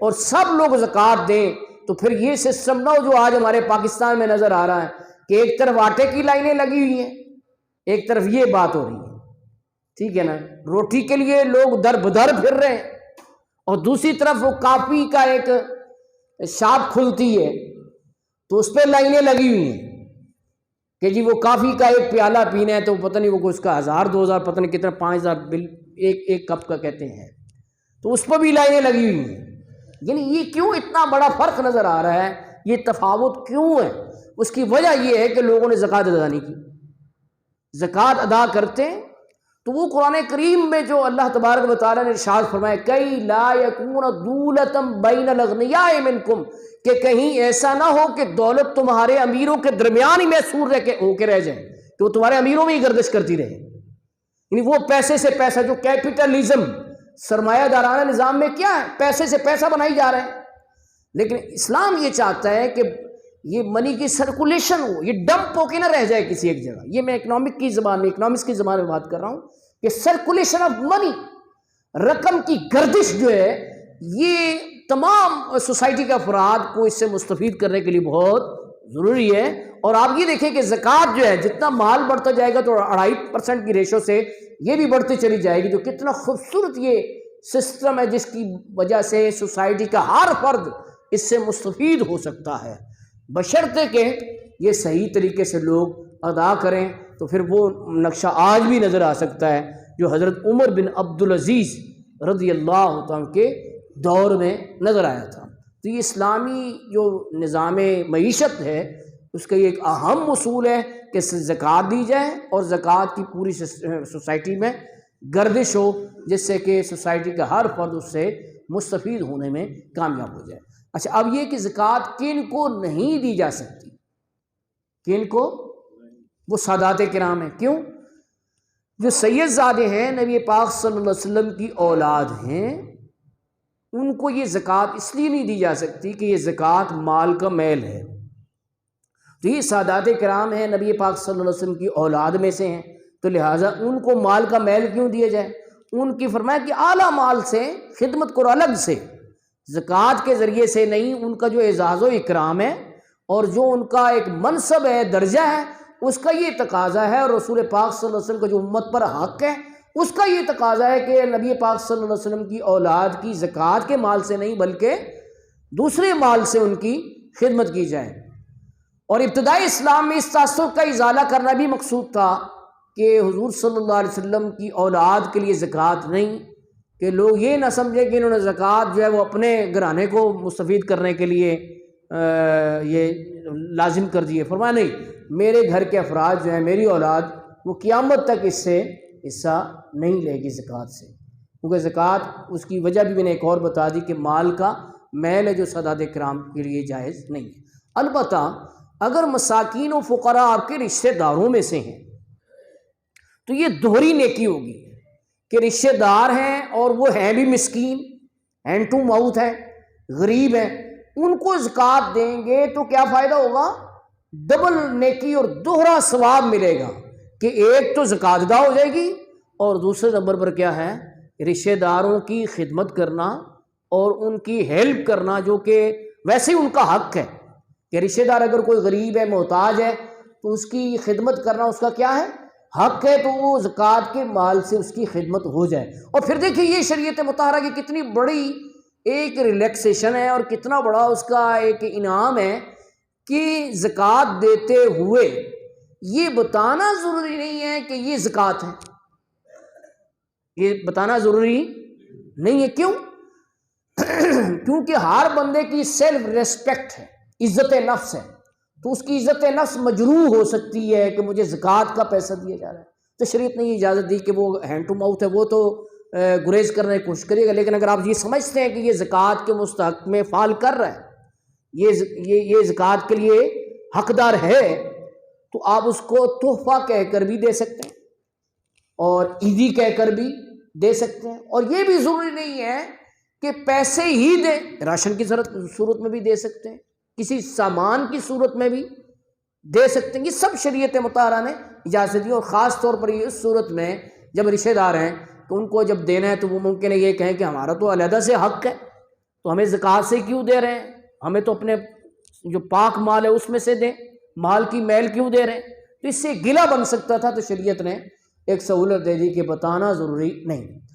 اور سب لوگ زکوٰۃ دیں، تو پھر یہ سسٹم نہ ہو جو آج ہمارے پاکستان میں نظر آ رہا ہے کہ ایک طرف آٹے کی لائنیں لگی ہوئی ہیں، ایک طرف یہ بات ہو رہی ہے، ٹھیک ہے نا، روٹی کے لیے لوگ در بدر پھر رہے ہیں، اور دوسری طرف وہ کافی کا ایک شاپ کھلتی ہے تو اس پہ لائنیں لگی ہوئی ہیں کہ جی وہ کافی کا ایک پیالہ پینا ہے تو پتہ نہیں وہ اس کا 1000 2000 پتہ نہیں کتنا 5000 بل ایک کپ کا کہتے ہیں، تو اس پہ بھی لائنیں لگی ہوئی ہیں۔ یعنی یہ کیوں اتنا بڑا فرق نظر آ رہا ہے، یہ تفاوت کیوں ہے؟ اس کی وجہ یہ ہے کہ لوگوں نے زکوٰۃ ادا نہیں کی۔ زکوٰۃ ادا کرتے تو وہ قرآن کریم میں جو اللہ تبارک و تعالیٰ نے ارشاد فرمایا کئی لا یکون دولۃ بین الاغنیاء منکم، کہ کہیں ایسا نہ ہو کہ دولت تمہارے امیروں کے درمیان ہی محصور ہو کے رہ جائے، کہ وہ تمہارے امیروں میں ہی گردش کرتی رہے۔ یعنی وہ پیسے سے پیسہ، جو کیپٹلزم سرمایہ دارانہ نظام میں کیا ہے، پیسے سے پیسہ بنائی جا رہے ہیں، لیکن اسلام یہ چاہتا ہے کہ یہ منی کی سرکولیشن ہو، یہ ڈمپ ہو کے نہ رہ جائے کسی ایک جگہ۔ یہ میں اکنامکس کی زبان میں بات کر رہا ہوں کہ سرکولیشن آف منی، رقم کی گردش جو ہے، یہ تمام سوسائٹی کے افراد کو اس سے مستفید کرنے کے لیے بہت ضروری ہے۔ اور آپ یہ دیکھیں کہ زکوٰۃ جو ہے، جتنا مال بڑھتا جائے گا تو 2.5% کی ریشو سے یہ بھی بڑھتی چلی جائے گی، جو کتنا خوبصورت یہ سسٹم ہے جس کی وجہ سے سوسائٹی کا ہر فرد اس سے مستفید ہو سکتا ہے، بشرطے کہ یہ صحیح طریقے سے لوگ ادا کریں۔ تو پھر وہ نقشہ آج بھی نظر آ سکتا ہے جو حضرت عمر بن عبدالعزیز رضی اللہ عنہ کے دور میں نظر آیا تھا۔ تو یہ اسلامی جو نظام معیشت ہے اس کا یہ ایک اہم اصول ہے کہ زکوٰۃ دی جائے اور زکوٰۃ کی پوری سوسائٹی میں گردش ہو، جس سے کہ سوسائٹی کا ہر فرد اس سے مستفید ہونے میں کامیاب ہو جائے۔ اچھا، اب یہ کہ زکوٰۃ کن کو نہیں دی جا سکتی، کن کو؟ وہ سادات کرام ہیں۔ کیوں؟ جو سید زادے ہیں، نبی پاک صلی اللہ علیہ وسلم کی اولاد ہیں، ان کو یہ زکوٰۃ اس لیے نہیں دی جا سکتی کہ یہ زکوٰۃ مال کا میل ہے۔ تو یہ سادات کرام ہیں، نبی پاک صلی اللہ علیہ وسلم کی اولاد میں سے ہیں، تو لہٰذا ان کو مال کا میل کیوں دیا جائے؟ ان کی فرمایا کہ اعلیٰ مال سے خدمت کرو، الگ سے، زکوٰۃ کے ذریعے سے نہیں۔ ان کا جو اعزاز و اکرام ہے اور جو ان کا ایک منصب ہے، درجہ ہے، اس کا یہ تقاضا ہے، اور رسول پاک صلی اللہ علیہ وسلم کا جو امت پر حق ہے اس کا یہ تقاضا ہے کہ نبی پاک صلی اللہ علیہ وسلم کی اولاد کی زکوٰۃ کے مال سے نہیں بلکہ دوسرے مال سے ان کی خدمت کی جائے۔ اور ابتدائی اسلام میں اس تعصب کا ازالہ کرنا بھی مقصود تھا کہ حضور صلی اللہ علیہ وسلم کی اولاد کے لیے زکوٰۃ نہیں، کہ لوگ یہ نہ سمجھیں کہ انہوں نے زکوٰۃ جو ہے وہ اپنے گھرانے کو مستفید کرنے کے لیے یہ لازم کر دیے۔ فرمایا نہیں، میرے گھر کے افراد جو ہیں، میری اولاد، وہ قیامت تک اس سے حصہ نہیں لے گی زکوٰۃ سے، کیونکہ زکوٰۃ اس کی وجہ بھی میں نے ایک اور بتا دی کہ مال کا میل ہے جو سادات کرام کے لیے جائز نہیں ہے۔ البتہ اگر مساکین و فقراء آپ کے رشتہ داروں میں سے ہیں تو یہ دوہری نیکی ہوگی کہ رشتہ دار ہیں اور وہ ہیں بھی مسکین، ہینڈ ٹو ماؤتھ ہیں، غریب ہیں، ان کو زکوٰۃ دیں گے تو کیا فائدہ ہوگا؟ ڈبل نیکی اور دوہرا ثواب ملے گا، کہ ایک تو زکوٰۃ ادا ہو جائے گی اور دوسرے نمبر پر کیا ہے، رشتہ داروں کی خدمت کرنا اور ان کی ہیلپ کرنا، جو کہ ویسے ہی ان کا حق ہے کہ رشتہ دار اگر کوئی غریب ہے، محتاج ہے، تو اس کی خدمت کرنا اس کا کیا ہے، حق ہے، تو وہ زکوٰۃ کے مال سے اس کی خدمت ہو جائے۔ اور پھر دیکھیں یہ شریعت مطہرہ کی کتنی بڑی ایک ریلیکسیشن ہے اور کتنا بڑا اس کا ایک انعام ہے کہ زکوٰۃ دیتے ہوئے یہ بتانا ضروری نہیں ہے کہ یہ زکوٰۃ ہے، یہ بتانا ضروری نہیں ہے۔ کیوں؟ کیونکہ ہر بندے کی سیلف ریسپیکٹ ہے، عزت نفس ہے، تو اس کی عزت نفس مجروح ہو سکتی ہے کہ مجھے زکوٰۃ کا پیسہ دیا جا رہا ہے، تو شریعت نے یہ اجازت دی کہ وہ ہینڈ ٹو ماؤتھ ہے، وہ تو گریز کرنے کی کوشش کریے گا، لیکن اگر آپ یہ سمجھتے ہیں کہ یہ زکوٰۃ کے مستحق میں فعال کر رہا ہے، یہ زکوٰۃ کے لیے حقدار ہے، تو آپ اس کو تحفہ کہہ کر بھی دے سکتے ہیں اور عیدی کہہ کر بھی دے سکتے ہیں، اور یہ بھی ضروری نہیں ہے کہ پیسے ہی دیں، راشن کی صورت میں بھی دے سکتے ہیں، کسی سامان کی صورت میں بھی دے سکتے ہیں۔ یہ سب شریعت مطہرہ نے اجازت دی، اور خاص طور پر اس صورت میں جب رشتہ دار ہیں تو ان کو جب دینا ہے تو وہ ممکن ہے یہ کہیں کہ ہمارا تو علیحدہ سے حق ہے، تو ہمیں زکوٰۃ سے کیوں دے رہے ہیں؟ ہمیں تو اپنے جو پاک مال ہے اس میں سے دیں، مال کی میل کیوں دے رہے ہیں؟ تو اس سے گلہ بن سکتا تھا، تو شریعت نے ایک سہولت دے دی کہ بتانا ضروری نہیں۔